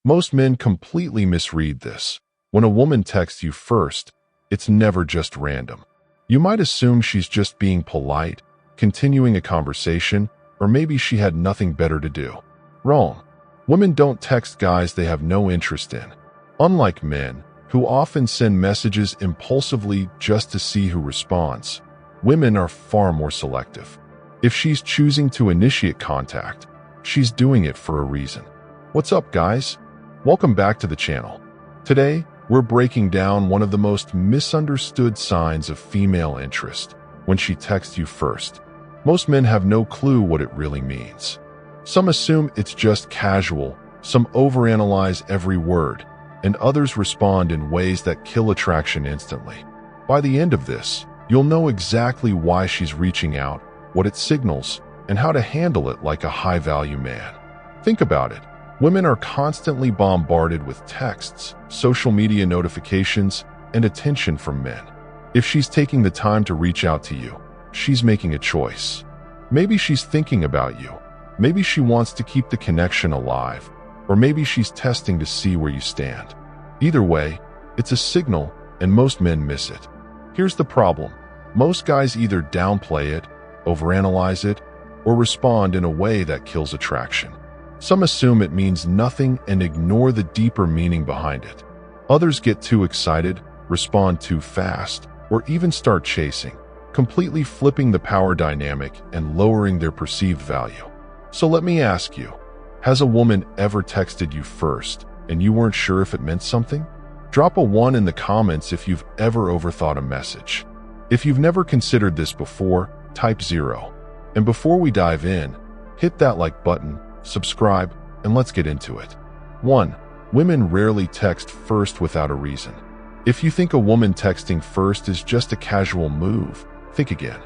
Most men completely misread this. When a woman texts you first, it's never just random. You might assume she's just being polite, continuing a conversation, or maybe she had nothing better to do. Wrong. Women don't text guys they have no interest in. Unlike men, who often send messages impulsively just to see who responds, women are far more selective. If she's choosing to initiate contact, she's doing it for a reason. What's up, guys? Welcome back to the channel. Today, we're breaking down one of the most misunderstood signs of female interest: when she texts you first. Most men have no clue what it really means. Some assume it's just casual, some overanalyze every word, and others respond in ways that kill attraction instantly. By the end of this, you'll know exactly why she's reaching out, what it signals, and how to handle it like a high-value man. Think about it. Women are constantly bombarded with texts, social media notifications, and attention from men. If she's taking the time to reach out to you, she's making a choice. Maybe she's thinking about you. Maybe she wants to keep the connection alive, or maybe she's testing to see where you stand. Either way, it's a signal, and most men miss it. Here's the problem. Most guys either downplay it, overanalyze it, or respond in a way that kills attraction. Some assume it means nothing and ignore the deeper meaning behind it. Others get too excited, respond too fast, or even start chasing, completely flipping the power dynamic and lowering their perceived value. So let me ask you, has a woman ever texted you first and you weren't sure if it meant something? Drop a 1 in the comments if you've ever overthought a message. If you've never considered this before, type 0. And before we dive in, hit that like button, subscribe, and let's get into it. 1. Women rarely text first without a reason. If you think a woman texting first is just a casual move, think again.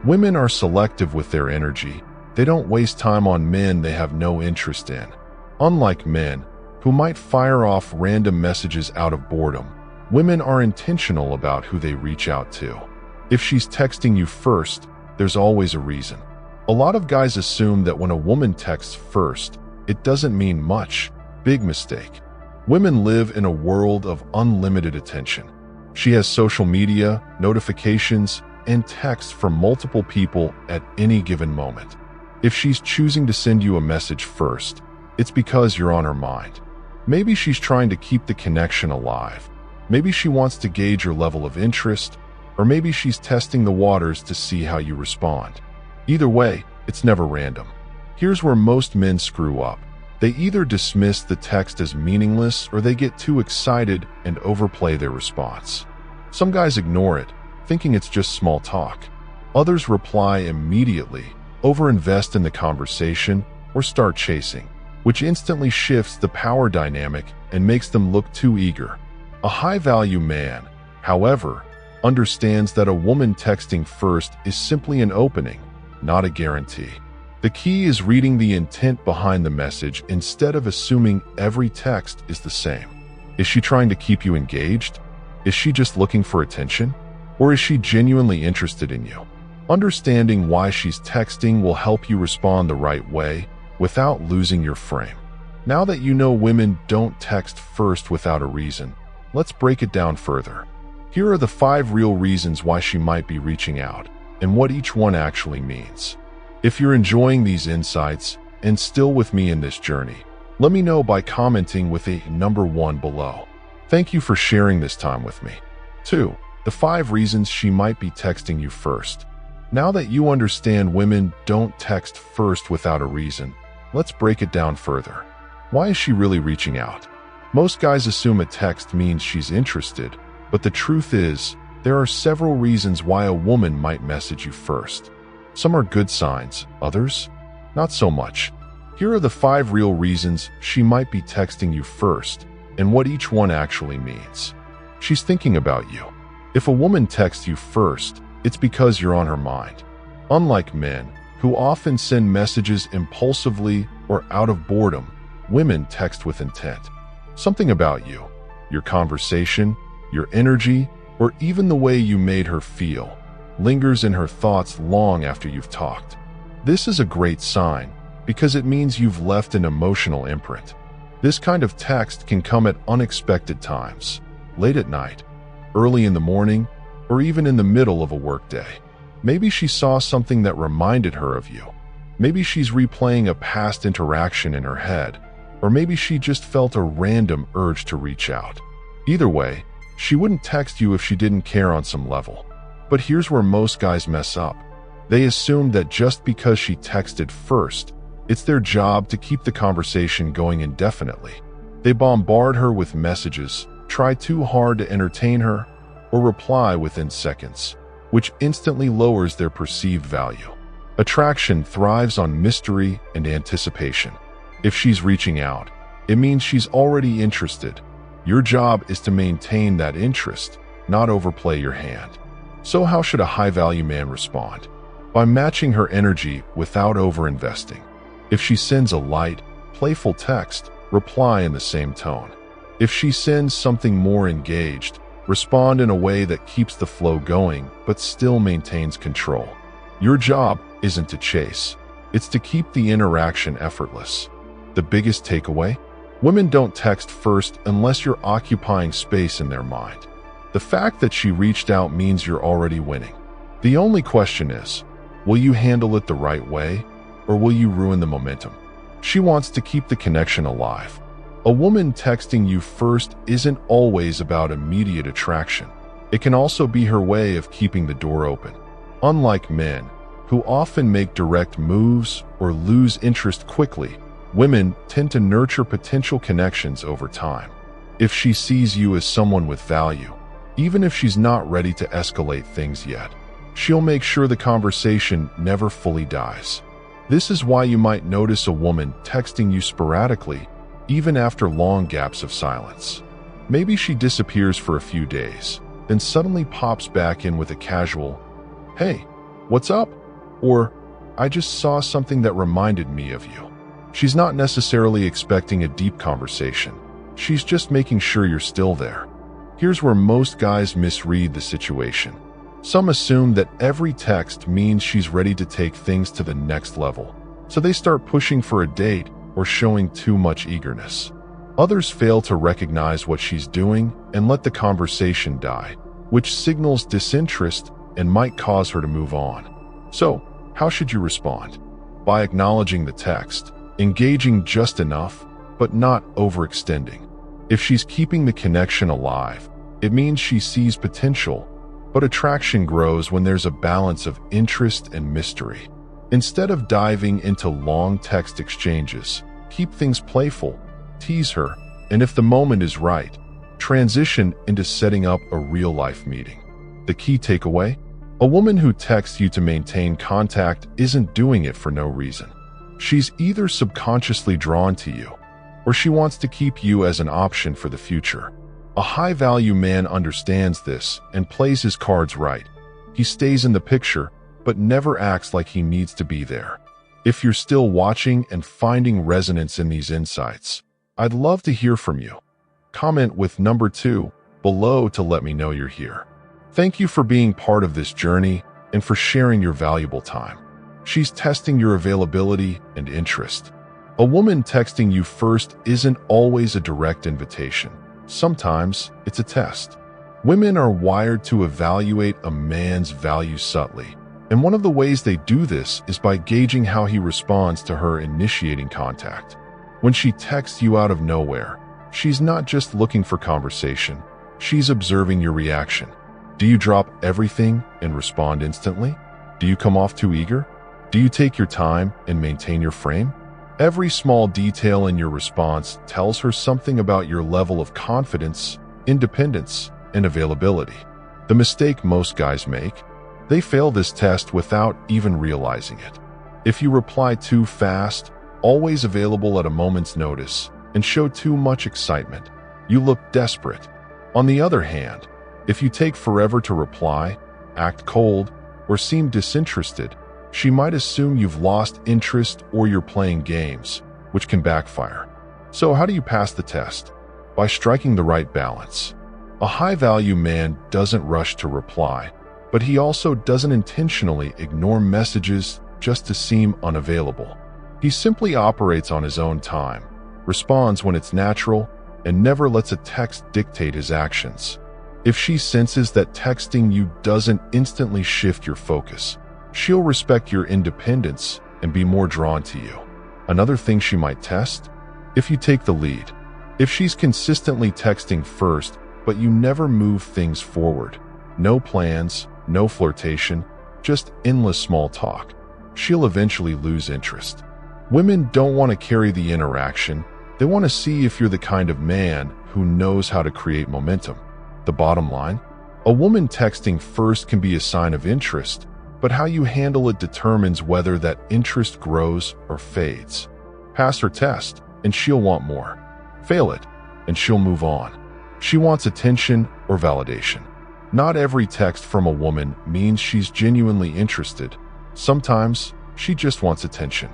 Women are selective with their energy. They don't waste time on men they have no interest in. Unlike men, who might fire off random messages out of boredom, women are intentional about who they reach out to. If she's texting you first, there's always a reason. A lot of guys assume that when a woman texts first, it doesn't mean much. Big mistake. Women live in a world of unlimited attention. She has social media, notifications, and texts from multiple people at any given moment. If she's choosing to send you a message first, it's because you're on her mind. Maybe she's trying to keep the connection alive. Maybe she wants to gauge your level of interest, or maybe she's testing the waters to see how you respond. Either way, it's never random. Here's where most men screw up. They either dismiss the text as meaningless or they get too excited and overplay their response. Some guys ignore it, thinking it's just small talk. Others reply immediately, overinvest in the conversation, or start chasing, which instantly shifts the power dynamic and makes them look too eager. A high-value man, however, understands that a woman texting first is simply an opening, not a guarantee. The key is reading the intent behind the message instead of assuming every text is the same. Is she trying to keep you engaged? Is she just looking for attention? Or is she genuinely interested in you? Understanding why she's texting will help you respond the right way without losing your frame. Now that you know women don't text first without a reason, let's break it down further. Here are the 5 real reasons why she might be reaching out, and what each one actually means. If you're enjoying these insights and still with me in this journey, let me know by commenting with a number 1 below. Thank you for sharing this time with me. 2. The 5 reasons she might be texting you first. Now that you understand women don't text first without a reason, let's break it down further. Why is she really reaching out? Most guys assume a text means she's interested, but the truth is, there are several reasons why a woman might message you first. Some are good signs, others, not so much. Here are the 5 real reasons she might be texting you first, and what each one actually means. She's thinking about you. If a woman texts you first, it's because you're on her mind. Unlike men, who often send messages impulsively or out of boredom, women text with intent. Something about you, your conversation, your energy, or even the way you made her feel, lingers in her thoughts long after you've talked. This is a great sign because it means you've left an emotional imprint. This kind of text can come at unexpected times, late at night, early in the morning, or even in the middle of a workday. Maybe she saw something that reminded her of you. Maybe she's replaying a past interaction in her head, or maybe she just felt a random urge to reach out. Either way, she wouldn't text you if she didn't care on some level. But here's where most guys mess up. They assume that just because she texted first, it's their job to keep the conversation going indefinitely. They bombard her with messages, try too hard to entertain her, or reply within seconds, which instantly lowers their perceived value. Attraction thrives on mystery and anticipation. If she's reaching out, it means she's already interested. Your job is to maintain that interest, not overplay your hand. So how should a high-value man respond? By matching her energy without over-investing. If she sends a light, playful text, reply in the same tone. If she sends something more engaged, respond in a way that keeps the flow going but still maintains control. Your job isn't to chase. It's to keep the interaction effortless. The biggest takeaway? Women don't text first unless you're occupying space in their mind. The fact that she reached out means you're already winning. The only question is, will you handle it the right way, or will you ruin the momentum? She wants to keep the connection alive. A woman texting you first isn't always about immediate attraction. It can also be her way of keeping the door open. Unlike men, who often make direct moves or lose interest quickly, women tend to nurture potential connections over time. If she sees you as someone with value, even if she's not ready to escalate things yet, she'll make sure the conversation never fully dies. This is why you might notice a woman texting you sporadically, even after long gaps of silence. Maybe she disappears for a few days, then suddenly pops back in with a casual, "Hey, what's up?" or "I just saw something that reminded me of you." She's not necessarily expecting a deep conversation. She's just making sure you're still there. Here's where most guys misread the situation. Some assume that every text means she's ready to take things to the next level, so they start pushing for a date or showing too much eagerness. Others fail to recognize what she's doing and let the conversation die, which signals disinterest and might cause her to move on. So, how should you respond? By acknowledging the text, engaging just enough, but not overextending. If she's keeping the connection alive, it means she sees potential, but attraction grows when there's a balance of interest and mystery. Instead of diving into long text exchanges, keep things playful, tease her, and if the moment is right, transition into setting up a real-life meeting. The key takeaway? A woman who texts you to maintain contact isn't doing it for no reason. She's either subconsciously drawn to you, or she wants to keep you as an option for the future. A high-value man understands this and plays his cards right. He stays in the picture, but never acts like he needs to be there. If you're still watching and finding resonance in these insights, I'd love to hear from you. Comment with number 2 below to let me know you're here. Thank you for being part of this journey and for sharing your valuable time. She's testing your availability and interest. A woman texting you first isn't always a direct invitation. Sometimes it's a test. Women are wired to evaluate a man's value subtly, and one of the ways they do this is by gauging how he responds to her initiating contact. When she texts you out of nowhere, she's not just looking for conversation, she's observing your reaction. Do you drop everything and respond instantly? Do you come off too eager? Do you take your time and maintain your frame? Every small detail in your response tells her something about your level of confidence, independence, and availability. The mistake most guys make? They fail this test without even realizing it. If you reply too fast, always available at a moment's notice, and show too much excitement, you look desperate. On the other hand, if you take forever to reply, act cold, or seem disinterested, she might assume you've lost interest or you're playing games, which can backfire. So how do you pass the test? By striking the right balance. A high-value man doesn't rush to reply, but he also doesn't intentionally ignore messages just to seem unavailable. He simply operates on his own time, responds when it's natural, and never lets a text dictate his actions. If she senses that texting you doesn't instantly shift your focus, she'll respect your independence and be more drawn to you. Another thing she might test? If you take the lead. If she's consistently texting first, but you never move things forward, no plans, no flirtation, just endless small talk, she'll eventually lose interest. Women don't want to carry the interaction. They want to see if you're the kind of man who knows how to create momentum. The bottom line? A woman texting first can be a sign of interest, but how you handle it determines whether that interest grows or fades. Pass her test, and she'll want more. Fail it, and she'll move on. She wants attention or validation. Not every text from a woman means she's genuinely interested. Sometimes she just wants attention.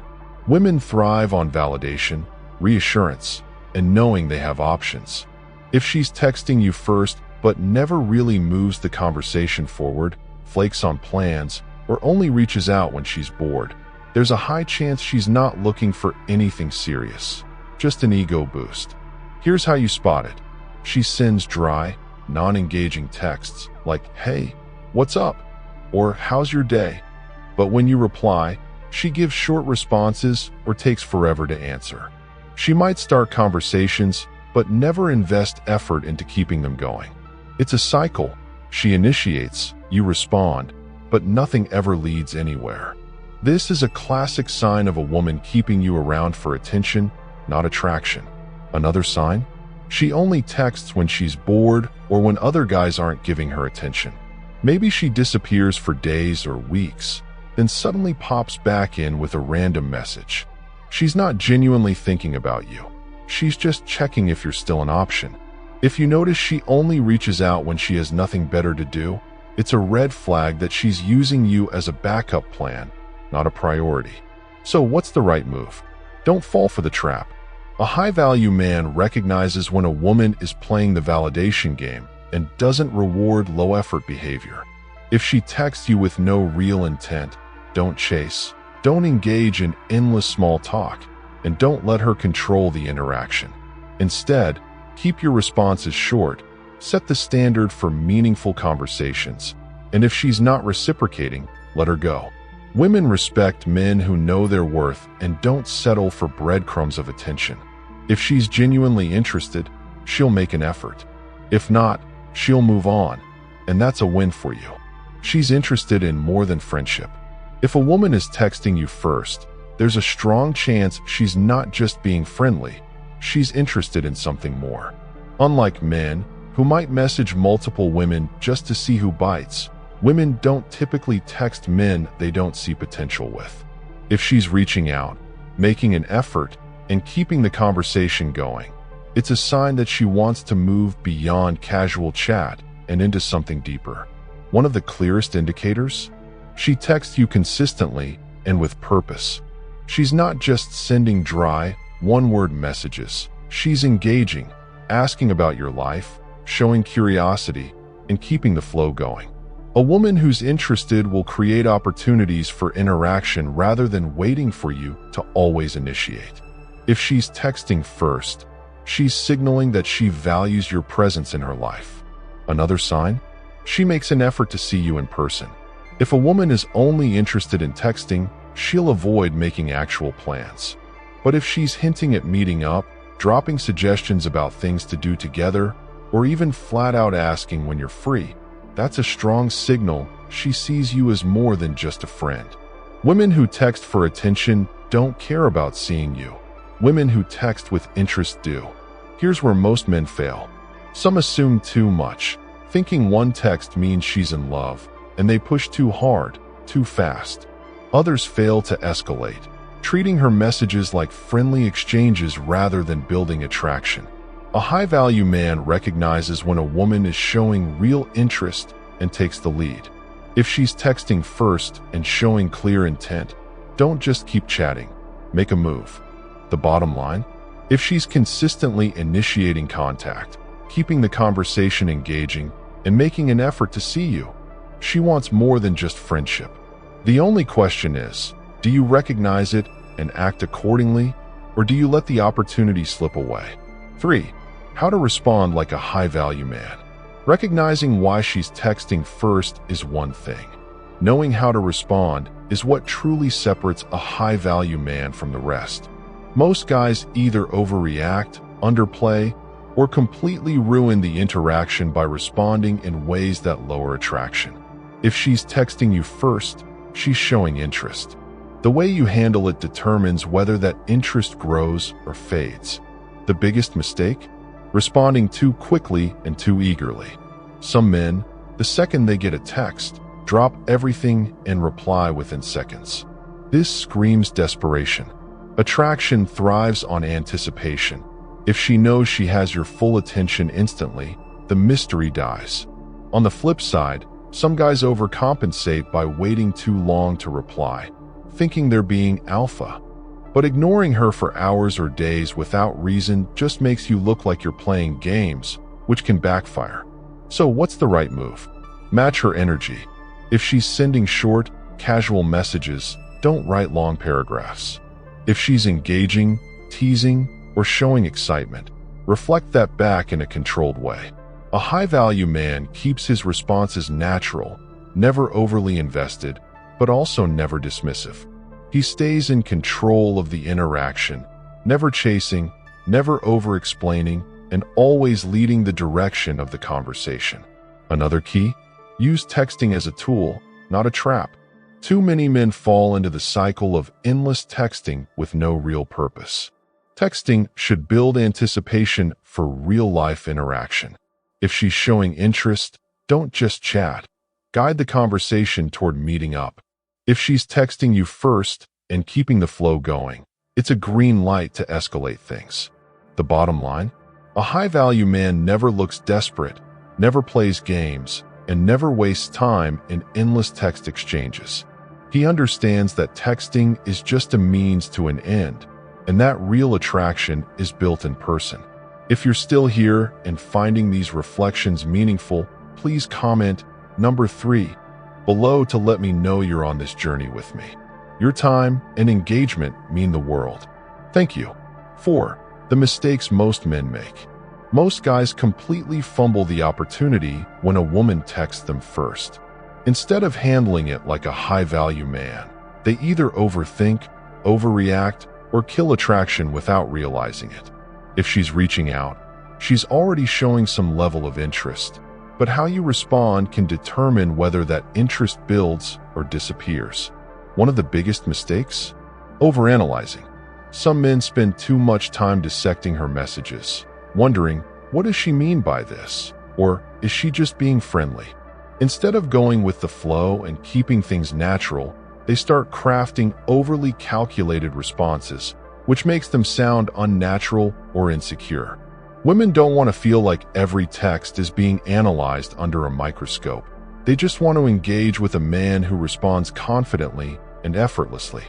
Women thrive on validation, reassurance, and knowing they have options. If she's texting you first but never really moves the conversation forward, flakes on plans, or only reaches out when she's bored, there's a high chance she's not looking for anything serious, just an ego boost. Here's how you spot it. She sends dry, non-engaging texts like, "Hey, what's up?" or "How's your day?" But when you reply, she gives short responses or takes forever to answer. She might start conversations, but never invest effort into keeping them going. It's a cycle. She initiates, you respond, but nothing ever leads anywhere. This is a classic sign of a woman keeping you around for attention, not attraction. Another sign? She only texts when she's bored or when other guys aren't giving her attention. Maybe she disappears for days or weeks, then suddenly pops back in with a random message. She's not genuinely thinking about you. She's just checking if you're still an option. If you notice she only reaches out when she has nothing better to do, it's a red flag that she's using you as a backup plan, not a priority. So what's the right move? Don't fall for the trap. A high-value man recognizes when a woman is playing the validation game and doesn't reward low-effort behavior. If she texts you with no real intent, don't chase. Don't engage in endless small talk, and don't let her control the interaction. Instead, keep your responses short, set the standard for meaningful conversations, and if she's not reciprocating, let her go. Women respect men who know their worth and don't settle for breadcrumbs of attention. If she's genuinely interested, she'll make an effort. If not, she'll move on, and that's a win for you. She's interested in more than friendship. If a woman is texting you first, there's a strong chance she's not just being friendly, she's interested in something more. Unlike men, who might message multiple women just to see who bites, women don't typically text men they don't see potential with. If she's reaching out, making an effort, and keeping the conversation going, it's a sign that she wants to move beyond casual chat and into something deeper. One of the clearest indicators? She texts you consistently and with purpose. She's not just sending dry, one-word messages. She's engaging, asking about your life, showing curiosity, and keeping the flow going. A woman who's interested will create opportunities for interaction rather than waiting for you to always initiate. If she's texting first, she's signaling that she values your presence in her life. Another sign? She makes an effort to see you in person. If a woman is only interested in texting, she'll avoid making actual plans. But if she's hinting at meeting up, dropping suggestions about things to do together, or even flat out asking when you're free, that's a strong signal she sees you as more than just a friend. Women who text for attention don't care about seeing you. Women who text with interest do. Here's where most men fail. Some assume too much, thinking one text means she's in love, and they push too hard, too fast. Others fail to escalate, treating her messages like friendly exchanges rather than building attraction. A high-value man recognizes when a woman is showing real interest and takes the lead. If she's texting first and showing clear intent, don't just keep chatting. Make a move. The bottom line? If she's consistently initiating contact, keeping the conversation engaging, and making an effort to see you, she wants more than just friendship. The only question is, do you recognize it and act accordingly, or do you let the opportunity slip away? 3. How to respond like a high-value man. Recognizing why she's texting first is one thing. Knowing how to respond is what truly separates a high-value man from the rest. Most guys either overreact, underplay, or completely ruin the interaction by responding in ways that lower attraction. If she's texting you first, she's showing interest. The way you handle it determines whether that interest grows or fades. The biggest mistake? Responding too quickly and too eagerly. Some men, the second they get a text, drop everything and reply within seconds. This screams desperation. Attraction thrives on anticipation. If she knows she has your full attention instantly, the mystery dies. On the flip side, some guys overcompensate by waiting too long to reply, thinking they're being alpha. But ignoring her for hours or days without reason just makes you look like you're playing games, which can backfire. So what's the right move? Match her energy. If she's sending short, casual messages, don't write long paragraphs. If she's engaging, teasing, or showing excitement, reflect that back in a controlled way. A high-value man keeps his responses natural, never overly invested, but also never dismissive. He stays in control of the interaction, never chasing, never over-explaining, and always leading the direction of the conversation. Another key? Use texting as a tool, not a trap. Too many men fall into the cycle of endless texting with no real purpose. Texting should build anticipation for real-life interaction. If she's showing interest, don't just chat. Guide the conversation toward meeting up. If she's texting you first and keeping the flow going, it's a green light to escalate things. The bottom line? A high-value man never looks desperate, never plays games, and never wastes time in endless text exchanges. He understands that texting is just a means to an end, and that real attraction is built in person. If you're still here and finding these reflections meaningful, please comment number 3 below to let me know you're on this journey with me. Your time and engagement mean the world. Thank you. 4. The mistakes most men make. Most guys completely fumble the opportunity when a woman texts them first. Instead of handling it like a high-value man, they either overthink, overreact, or kill attraction without realizing it. If she's reaching out, she's already showing some level of interest, but how you respond can determine whether that interest builds or disappears. One of the biggest mistakes? Overanalyzing. Some men spend too much time dissecting her messages, wondering, what does she mean by this? Or is she just being friendly? Instead of going with the flow and keeping things natural, they start crafting overly calculated responses, which makes them sound unnatural or insecure. Women don't want to feel like every text is being analyzed under a microscope. They just want to engage with a man who responds confidently and effortlessly.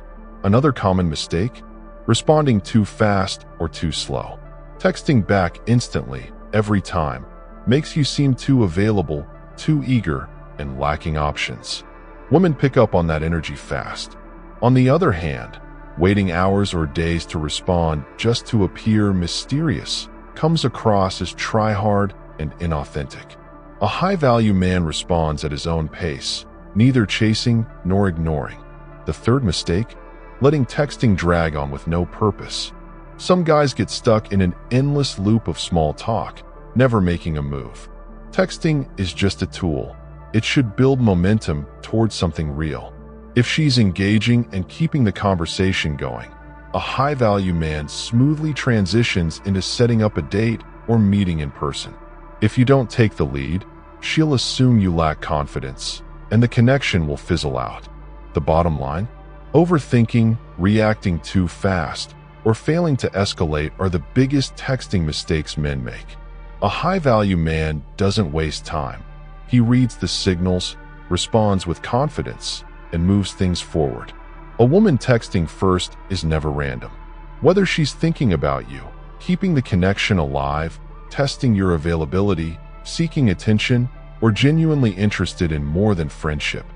Another common mistake? Responding too fast or too slow. Texting back instantly, every time, makes you seem too available, too eager, and lacking options. Women pick up on that energy fast. On the other hand, waiting hours or days to respond just to appear mysterious comes across as try-hard and inauthentic. A high-value man responds at his own pace, neither chasing nor ignoring. The third mistake? Letting texting drag on with no purpose. Some guys get stuck in an endless loop of small talk, never making a move. Texting is just a tool. It should build momentum towards something real. If she's engaging and keeping the conversation going, a high-value man smoothly transitions into setting up a date or meeting in person. If you don't take the lead, she'll assume you lack confidence, and the connection will fizzle out. The bottom line? Overthinking, reacting too fast, or failing to escalate are the biggest texting mistakes men make. A high-value man doesn't waste time. He reads the signals, responds with confidence, and moves things forward. A woman texting first is never random. Whether she's thinking about you, keeping the connection alive, testing your availability, seeking attention, or genuinely interested in more than friendship,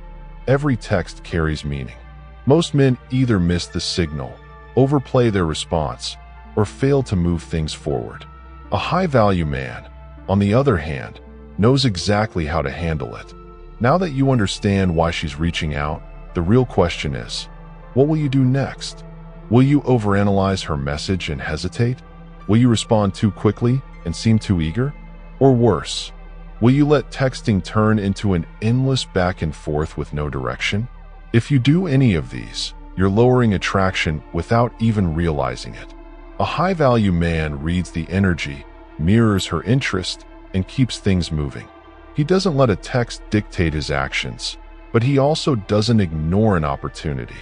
every text carries meaning. Most men either miss the signal, overplay their response, or fail to move things forward. A high-value man, on the other hand, knows exactly how to handle it. Now that you understand why she's reaching out, the real question is, what will you do next? Will you overanalyze her message and hesitate? Will you respond too quickly and seem too eager? Or worse, will you let texting turn into an endless back and forth with no direction? If you do any of these, you're lowering attraction without even realizing it. A high-value man reads the energy, mirrors her interest, and keeps things moving. He doesn't let a text dictate his actions, but he also doesn't ignore an opportunity.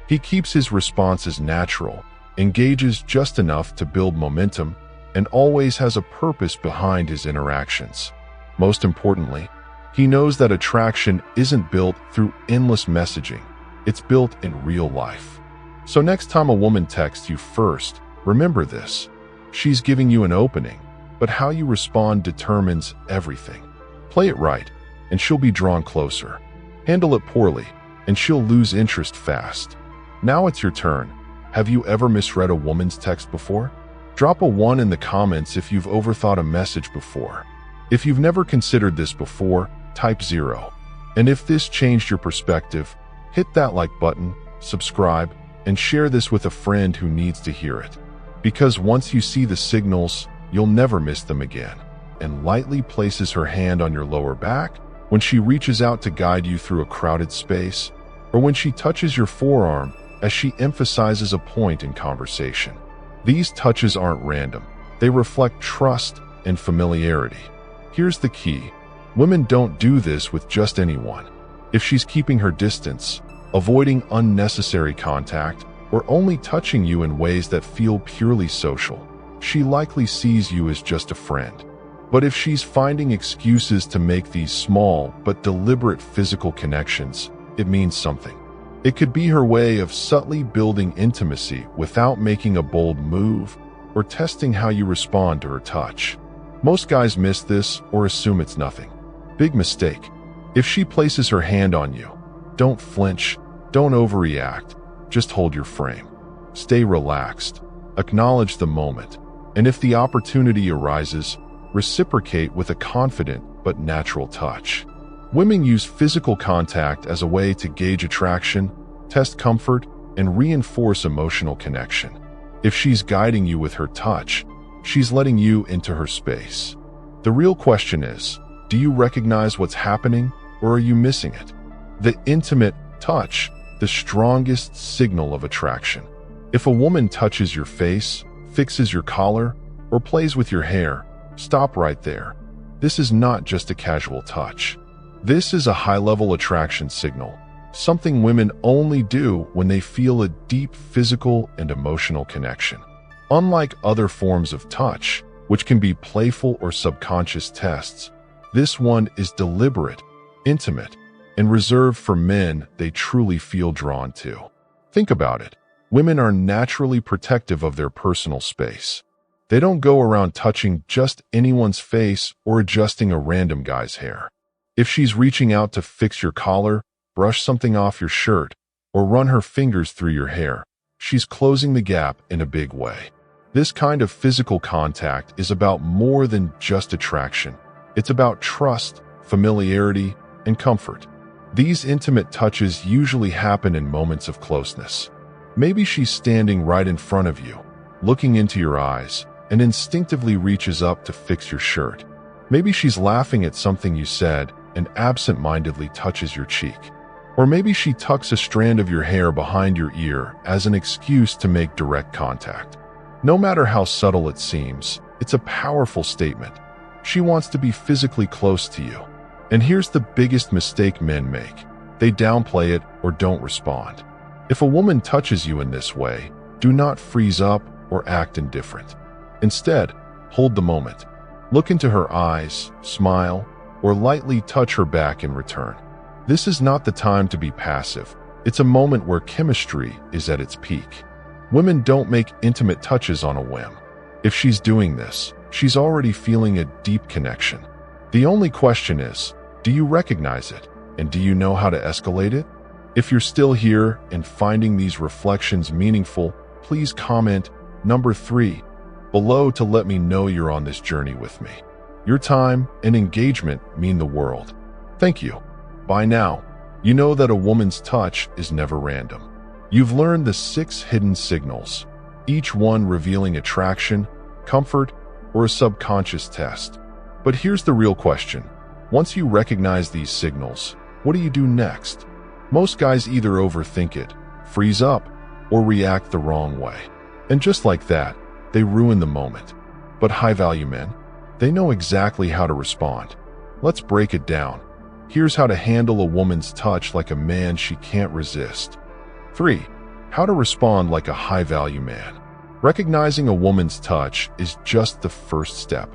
He keeps his responses natural, engages just enough to build momentum, and always has a purpose behind his interactions. Most importantly, he knows that attraction isn't built through endless messaging. It's built in real life. So next time a woman texts you first, remember this. She's giving you an opening, but how you respond determines everything. Play it right, and she'll be drawn closer. Handle it poorly, and she'll lose interest fast. Now it's your turn. Have you ever misread a woman's text before? Drop a 1 in the comments if you've overthought a message before. If you've never considered this before, type 0. And if this changed your perspective, hit that like button, subscribe, and share this with a friend who needs to hear it. Because once you see the signals, you'll never miss them again. And lightly places her hand on your lower back, when she reaches out to guide you through a crowded space, or when she touches your forearm as she emphasizes a point in conversation. These touches aren't random. They reflect trust and familiarity. Here's the key. Women don't do this with just anyone. If she's keeping her distance, avoiding unnecessary contact, or only touching you in ways that feel purely social, she likely sees you as just a friend. But if she's finding excuses to make these small but deliberate physical connections, it means something. It could be her way of subtly building intimacy without making a bold move or testing how you respond to her touch. Most guys miss this or assume it's nothing. Big mistake. If she places her hand on you, don't flinch, don't overreact, just hold your frame. Stay relaxed, acknowledge the moment, and if the opportunity arises, reciprocate with a confident but natural touch. Women use physical contact as a way to gauge attraction, test comfort, and reinforce emotional connection. If she's guiding you with her touch, she's letting you into her space. The real question is, do you recognize what's happening, or are you missing it? The intimate touch, the strongest signal of attraction. If a woman touches your face, fixes your collar, or plays with your hair, stop right there. This is not just a casual touch. This is a high-level attraction signal, something women only do when they feel a deep physical and emotional connection. Unlike other forms of touch, which can be playful or subconscious tests, this one is deliberate, intimate, and reserved for men they truly feel drawn to. Think about it. Women are naturally protective of their personal space. They don't go around touching just anyone's face or adjusting a random guy's hair. If she's reaching out to fix your collar, brush something off your shirt, or run her fingers through your hair, she's closing the gap in a big way. This kind of physical contact is about more than just attraction. It's about trust, familiarity, and comfort. These intimate touches usually happen in moments of closeness. Maybe she's standing right in front of you, looking into your eyes, and instinctively reaches up to fix your shirt. Maybe she's laughing at something you said and absent-mindedly touches your cheek. Or maybe she tucks a strand of your hair behind your ear as an excuse to make direct contact. No matter how subtle it seems, it's a powerful statement. She wants to be physically close to you. And here's the biggest mistake men make. They downplay it or don't respond. If a woman touches you in this way, do not freeze up or act indifferent. Instead, hold the moment. Look into her eyes, smile, or lightly touch her back in return. This is not the time to be passive. It's a moment where chemistry is at its peak. Women don't make intimate touches on a whim. If she's doing this, she's already feeling a deep connection. The only question is, do you recognize it, and do you know how to escalate it? If you're still here and finding these reflections meaningful, please comment, Number 3, below to let me know you're on this journey with me. Your time and engagement mean the world. Thank you. By now, you know that a woman's touch is never random. You've learned the 6 hidden signals, each one revealing attraction, comfort, or a subconscious test. But here's the real question. Once you recognize these signals, what do you do next? Most guys either overthink it, freeze up, or react the wrong way. And just like that, they ruin the moment. But high-value men, they know exactly how to respond. Let's break it down. Here's how to handle a woman's touch like a man she can't resist. 3. How to respond like a high-value man. Recognizing a woman's touch is just the first step.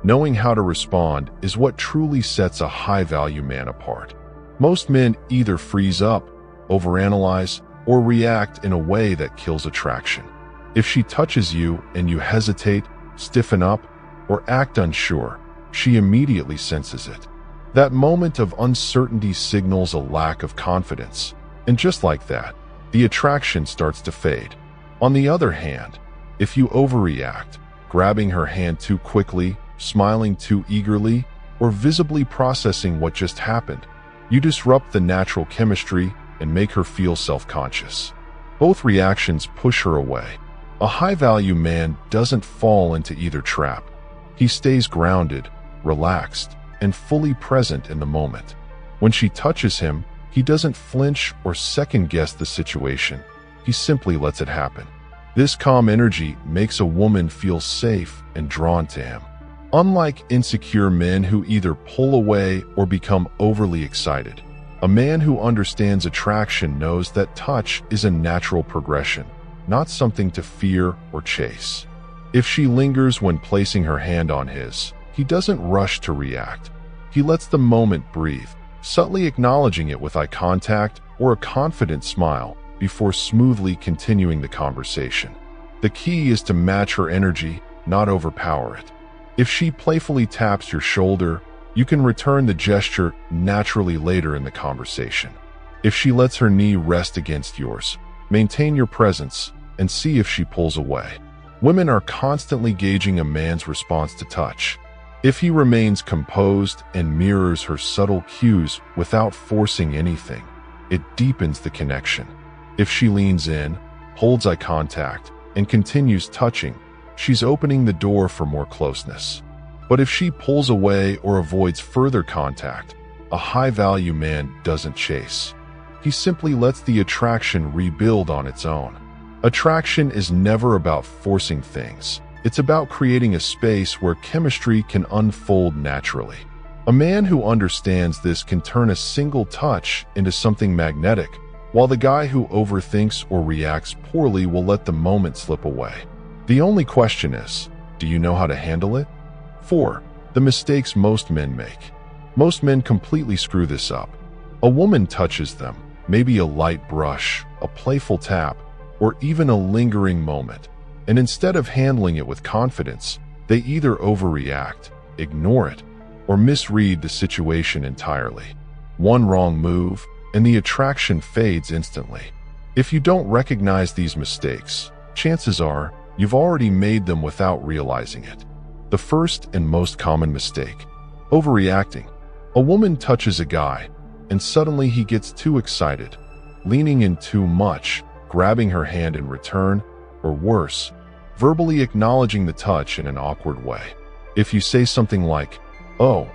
Knowing how to respond is what truly sets a high-value man apart. Most men either freeze up, overanalyze, or react in a way that kills attraction. If she touches you and you hesitate, stiffen up, or act unsure, she immediately senses it. That moment of uncertainty signals a lack of confidence, and just like that, the attraction starts to fade. On the other hand, if you overreact, grabbing her hand too quickly, smiling too eagerly, or visibly processing what just happened, you disrupt the natural chemistry and make her feel self-conscious. Both reactions push her away. A high-value man doesn't fall into either trap. He stays grounded, relaxed, and fully present in the moment. When she touches him, he doesn't flinch or second-guess the situation. He simply lets it happen. This calm energy makes a woman feel safe and drawn to him. Unlike insecure men who either pull away or become overly excited, a man who understands attraction knows that touch is a natural progression, not something to fear or chase. If she lingers when placing her hand on his, he doesn't rush to react. He lets the moment breathe, subtly acknowledging it with eye contact or a confident smile before smoothly continuing the conversation. The key is to match her energy, not overpower it. If she playfully taps your shoulder, you can return the gesture naturally later in the conversation. If she lets her knee rest against yours, maintain your presence and see if she pulls away. Women are constantly gauging a man's response to touch. If he remains composed and mirrors her subtle cues without forcing anything, it deepens the connection. If she leans in, holds eye contact, and continues touching, she's opening the door for more closeness. But if she pulls away or avoids further contact, a high-value man doesn't chase. He simply lets the attraction rebuild on its own. Attraction is never about forcing things. It's about creating a space where chemistry can unfold naturally. A man who understands this can turn a single touch into something magnetic, while the guy who overthinks or reacts poorly will let the moment slip away. The only question is, do you know how to handle it? 4. The mistakes most men make. Most men completely screw this up. A woman touches them, maybe a light brush, a playful tap, or even a lingering moment, and instead of handling it with confidence, they either overreact, ignore it, or misread the situation entirely. One wrong move, and the attraction fades instantly. If you don't recognize these mistakes, chances are you've already made them without realizing it. The first and most common mistake: overreacting. A woman touches a guy, and suddenly he gets too excited, leaning in too much, grabbing her hand in return, or worse, verbally acknowledging the touch in an awkward way. If you say something like, "Oh,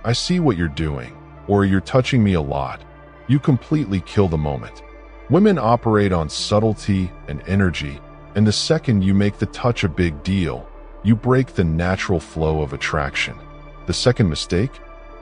I see what you're doing," or "You're touching me a lot," you completely kill the moment. Women operate on subtlety and energy, and the second you make the touch a big deal, you break the natural flow of attraction. The second mistake?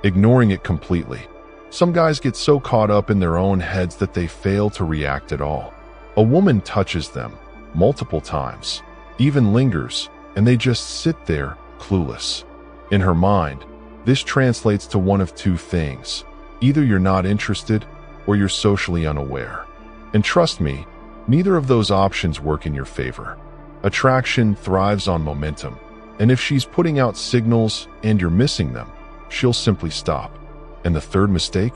Ignoring it completely. Some guys get so caught up in their own heads that they fail to react at all. A woman touches them multiple times, even lingers, and they just sit there, clueless. In her mind, this translates to one of two things. Either you're not interested, or you're socially unaware. And trust me, neither of those options work in your favor. Attraction thrives on momentum, and if she's putting out signals and you're missing them, she'll simply stop. And the third mistake?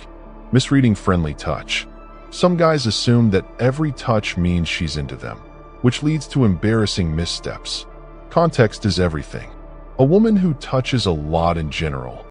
Misreading friendly touch. Some guys assume that every touch means she's into them. which leads to embarrassing missteps. Context is everything. A woman who touches a lot in general